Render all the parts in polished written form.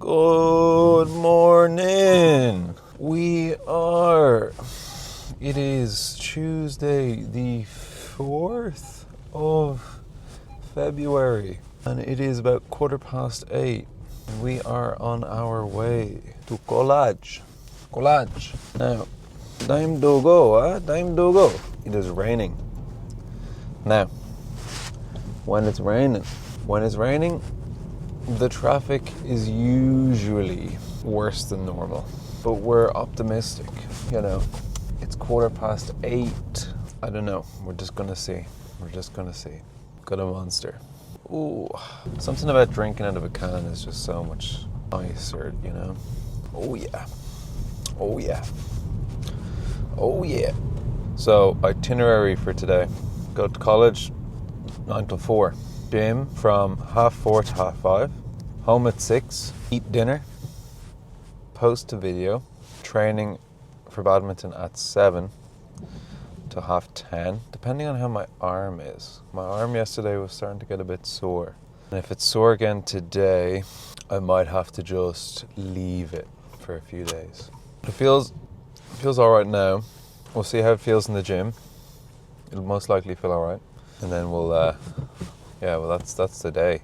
Good morning. It is Tuesday the 4th of February and it is about 8:15. We are on our way to Collage. Now, time to go. It is raining. Now, when it's raining, the traffic is usually worse than normal, but we're optimistic, It's 8:15. I don't know. We're just gonna see. Got a monster. Ooh, something about drinking out of a can is just so much nicer, Oh yeah. So, itinerary for today. Go to college 9 till 4. Gym from 4:30 to 5:30. Home at 6. Eat dinner. Post a video. Training for badminton at 7 to 10:30, depending on how my arm is. My arm yesterday was starting to get a bit sore. And if it's sore again today, I might have to just leave it for a few days. It feels alright now. We'll see how it feels in the gym. It'll most likely feel alright. And then that's the day.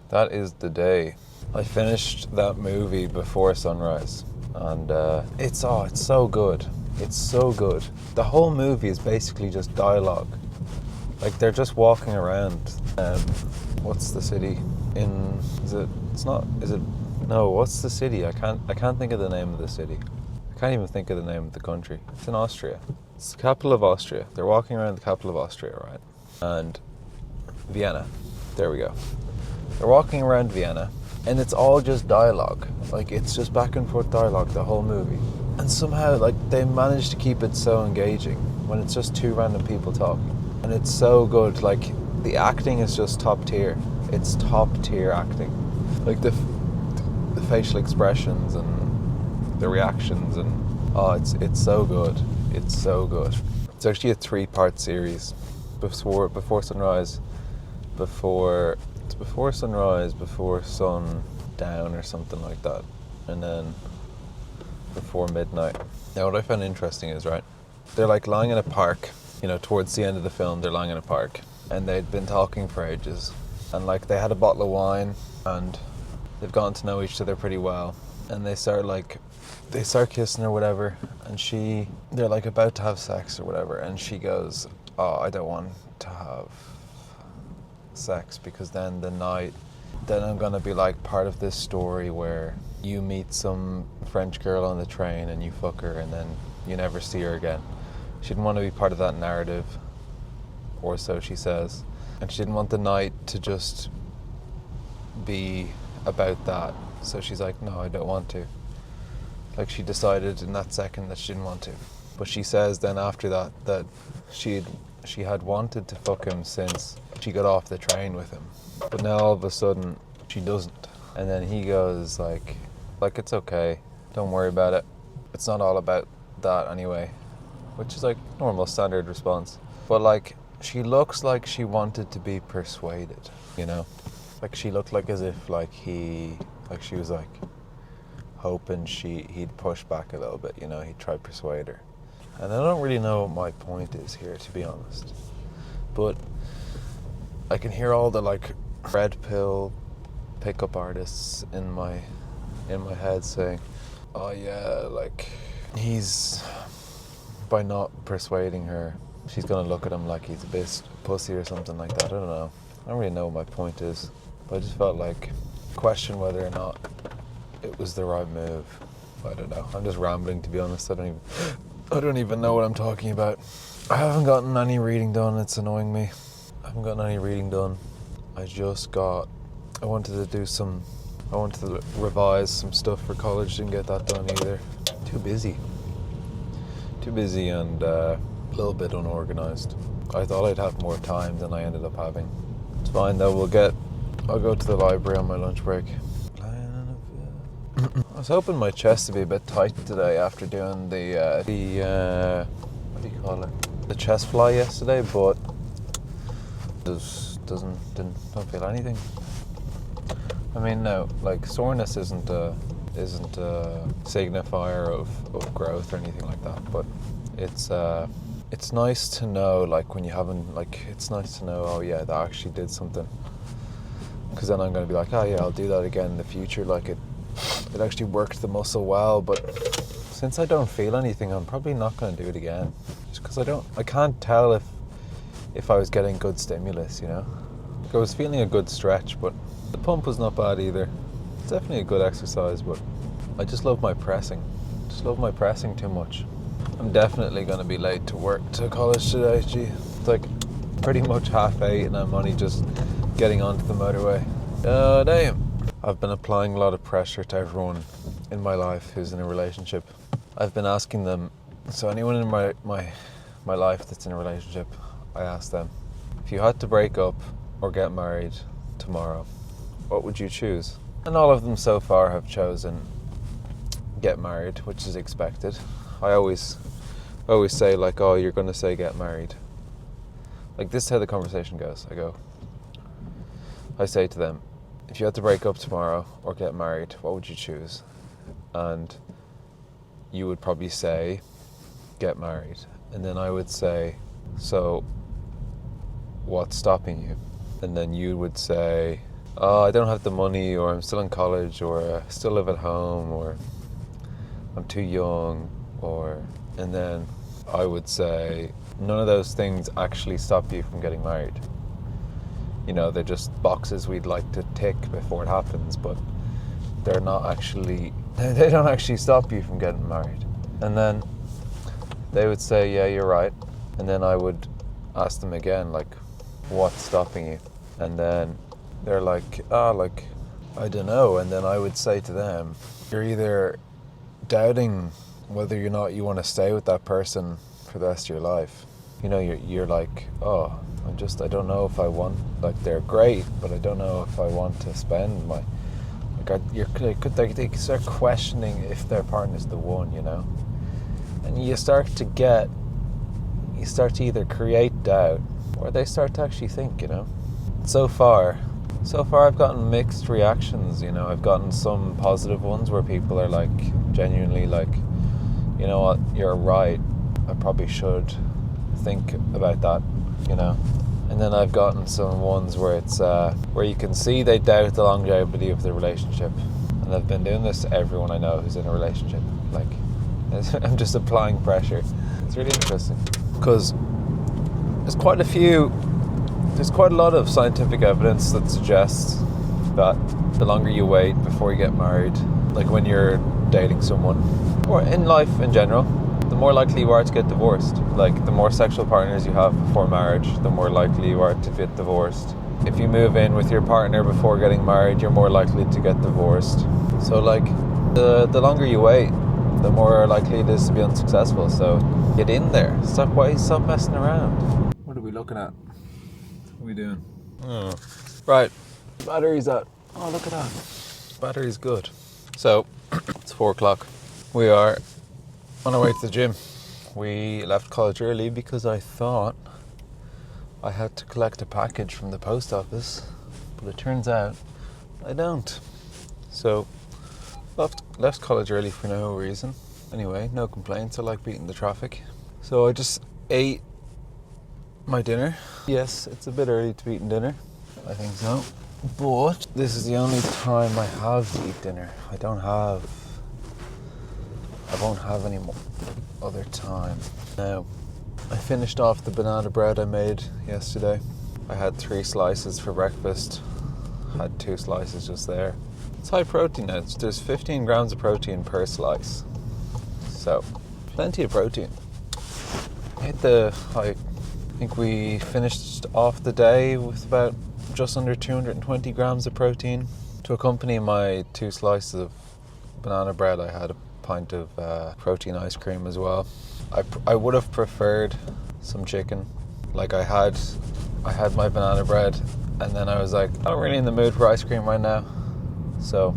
That is the day. I finished that movie Before Sunrise, and it's so good. It's so good. The whole movie is basically just dialogue. Like, they're just walking around. What's the city in? What's the city? I can't think of the name of the city. I can't even think of the name of the country. It's in Austria. It's the capital of Austria. They're walking around the capital of Austria, right? And Vienna. There we go. They're walking around Vienna, and it's all just dialogue. Like, it's just back and forth dialogue the whole movie. And somehow, they managed to keep it so engaging when it's just two random people talking. And it's so good. The acting is just top tier. It's top tier acting. The facial expressions and the reactions, and it's so good. It's so good. It's actually a 3-part series. Before sunrise, before sunrise, before sundown or something like that, and then before midnight. Now, what I found interesting is, right, they're lying in a park, towards the end of the film. They're lying in a park, and they'd been talking for ages, and they had a bottle of wine, and they've gotten to know each other pretty well, and they start kissing or whatever, and they're about to have sex or whatever, and she goes, "Oh, I don't want to have sex, because then I'm gonna be part of this story where you meet some French girl on the train and you fuck her and then you never see her again." She didn't want to be part of that narrative, or so she says, and she didn't want the night to just be about that. So she's like, "No, I don't want to." She decided in that second that she didn't want to. But she says then after that she had wanted to fuck him since she got off the train with him. But now all of a sudden she doesn't. And then he goes it's okay, don't worry about it. It's not all about that anyway. Which is normal standard response. But she looks like she wanted to be persuaded, she looked as if she was hoping he'd push back a little bit, he'd try to persuade her. And I don't really know what my point is here, to be honest. But I can hear all the red pill pickup artists in my head saying, "Oh yeah, he's, by not persuading her, she's gonna look at him like he's a bit pussy or something like that." I don't know. I don't really know what my point is. But I just felt question whether or not it was the right move. I don't know. I'm just rambling, to be honest. I don't even know what I'm talking about. I haven't gotten any reading done. It's annoying me. I haven't gotten any reading done. I wanted to revise some stuff for college. Didn't get that done either. Too busy and a little bit unorganized. I thought I'd have more time than I ended up having. It's fine though. I'll go to the library on my lunch break. I was hoping my chest to be a bit tight today after doing the what do you call it? The chest fly yesterday, but don't feel anything. I mean, no, like soreness isn't a signifier of growth or anything like that, but it's nice to know, like when you haven't, like it's nice to know, oh yeah, that actually did something, because then I'm going to be like, oh yeah, I'll do that again in the future, like it actually worked the muscle well. But since I don't feel anything, I'm probably not going to do it again, just because I can't tell if I was getting good stimulus, you know. Like I was feeling a good stretch, but the pump was not bad either. It's definitely a good exercise, but I just love my pressing. Just love my pressing too much. I'm definitely going to be late to college today. Gee, it's like pretty much 8:30 and I'm only just getting onto the motorway. Oh damn. I've been applying a lot of pressure to everyone in my life who's in a relationship. I've been asking them, so anyone in my life that's in a relationship, I ask them, if you had to break up or get married tomorrow, what would you choose? And all of them so far have chosen get married, which is expected. I always say, like, oh, you're going to say get married. Like, this is how the conversation goes. I say to them, if you had to break up tomorrow or get married, what would you choose? And you would probably say get married. And then I would say, so what's stopping you? And then you would say, oh, I don't have the money, or I'm still in college, or I still live at home, or I'm too young, and then I would say, none of those things actually stop you from getting married. You know, they're just boxes we'd like to tick before it happens, but they don't actually stop you from getting married. And then they would say, yeah, you're right. And then I would ask them again, like, what's stopping you? And then they're like, I don't know. And then I would say to them, you're either doubting whether or not you want to stay with that person for the rest of your life. You know, you're like, oh, I don't know if I want, like, they're great, but I don't know if I want to spend my, they start questioning if their partner's the one, you know. And you start to either create doubt or they start to actually think, you know. So far I've gotten mixed reactions, you know. I've gotten some positive ones where people are like, genuinely like, you know what, you're right, I probably should think about that, you know. And then I've gotten some ones where it's where you can see they doubt the longevity of the relationship. And I've been doing this to everyone I know who's in a relationship. Like, I'm just applying pressure. It's really interesting because there's quite a lot of scientific evidence that suggests that the longer you wait before you get married, like when you're dating someone, or in life in general, the more likely you are to get divorced. Like, the more sexual partners you have before marriage, the more likely you are to get divorced. If you move in with your partner before getting married, you're more likely to get divorced. So, like, the longer you wait, the more likely it is to be unsuccessful. So, get in there. Stop messing around. What are we looking at? What are we doing? Oh. Right. Battery's out. Oh, look at that. Battery's good. So, it's 4:00. We are on our way to the gym. We left college early because I thought I had to collect a package from the post office, but it turns out I don't. So left college early for no reason. Anyway, no complaints. I like beating the traffic. So I just ate my dinner. Yes, it's a bit early to be eating dinner. I think so. But this is the only time I have to eat dinner. I won't have any more other time. Now, I finished off the banana bread I made yesterday. I had 3 slices for breakfast. Had 2 slices just there. It's high protein now. There's 15 grams of protein per slice. So, plenty of protein. I think we finished off the day with about just under 220 grams of protein. To accompany my 2 slices of banana bread, I had a pint of protein ice cream as well. I would have preferred some chicken. Like, I had my banana bread, and then I was like, I'm not really in the mood for ice cream right now. So,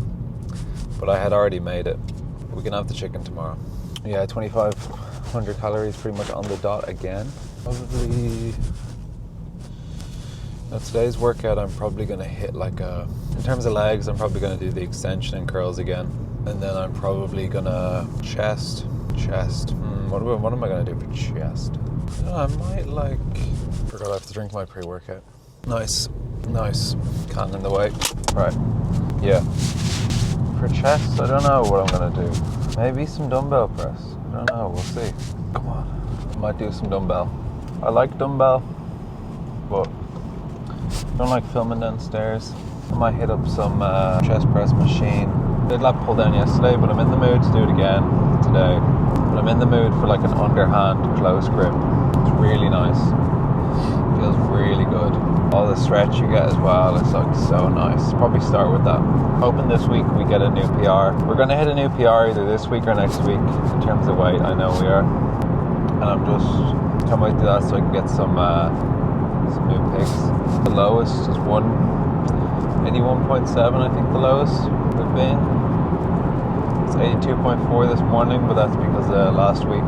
but I had already made it. We can have the chicken tomorrow. Yeah, 2,500 calories pretty much on the dot again. Probably Now today's workout, I'm probably going to hit like in terms of legs, I'm probably going to do the extension and curls again. And then I'm probably going to chest. What am I going to do for chest? I might forgot I have to drink my pre-workout. Nice. Can't in the way. Right. Yeah. For chest, I don't know what I'm going to do. Maybe some dumbbell press. I don't know, we'll see. Come on. I might do some dumbbell. I like dumbbell, but I don't like filming downstairs. I might hit up some chest press machine. Did lat pull down yesterday, but I'm in the mood to do it again today. But I'm in the mood for like an underhand close grip. It's really nice. Feels really good. All the stretch you get as well, it's like so nice. Probably start with that. Hoping this week we get a new PR. We're going to hit a new PR either this week or next week in terms of weight. I know we are. And I'm just can't wait to do that so I can get some new picks. The lowest is 81.7, I think the lowest would be. It's 82.4 this morning, but that's because of last week.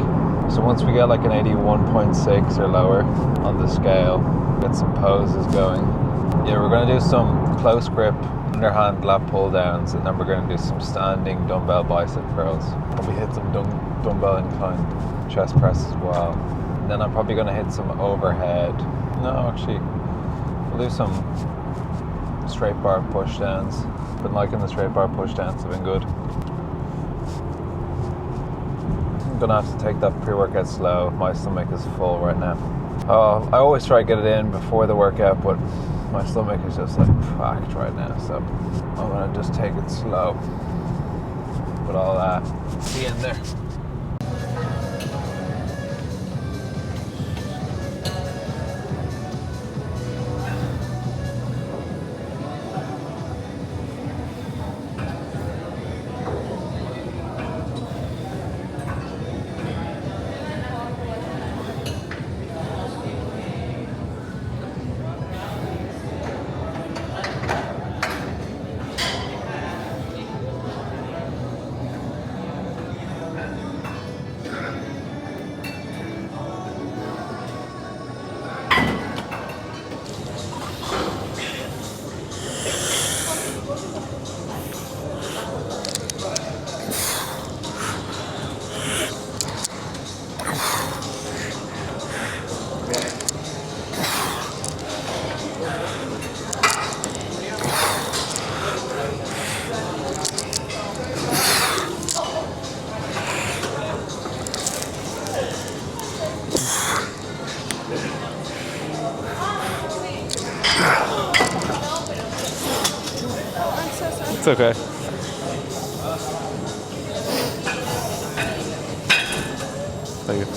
So once we get like an 81.6 or lower on the scale, get some poses going. Yeah, we're going to do some close grip underhand lat pull downs, and then we're going to do some standing dumbbell bicep curls. Probably hit some dumbbell inclined chest press as well. And then I'm probably going to hit some overhead. No, actually, we'll do some straight bar push downs. Been liking the straight bar push downs, have been good. I'm gonna have to take that pre-workout slow. My stomach is full right now. I always try to get it in before the workout, but my stomach is just like packed right now, so I'm gonna just take it slow. But I'll be in there. It's okay. Thank you.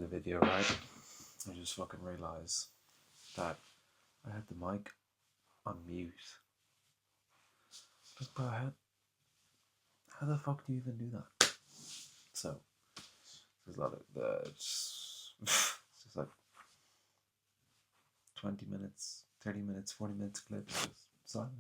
video, right, I just fucking realised that I had the mic on mute. Like, bro, how the fuck do you even do that? So, there's a lot of it's just like 20 minutes, 30 minutes, 40 minutes clips, just silent.